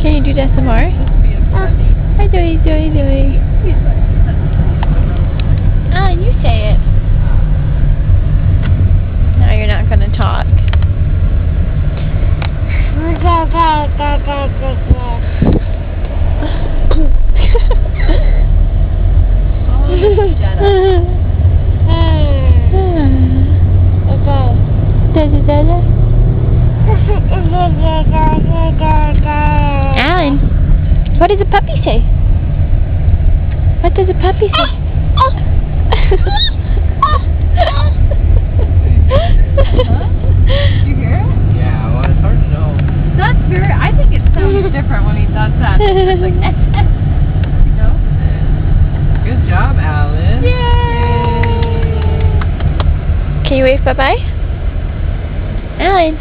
Can you do that some more? Hi, Zoe, Zoe, Zoe. Alan, you say it. No, you're not going to talk. Alan, what does a puppy say? What does a puppy say? You hear it? Yeah, well, it's hard to know. That's very, I think it sounds different when he does that. It's like, you know? Good job, Alan. Yay! Can you wave bye-bye? Alan.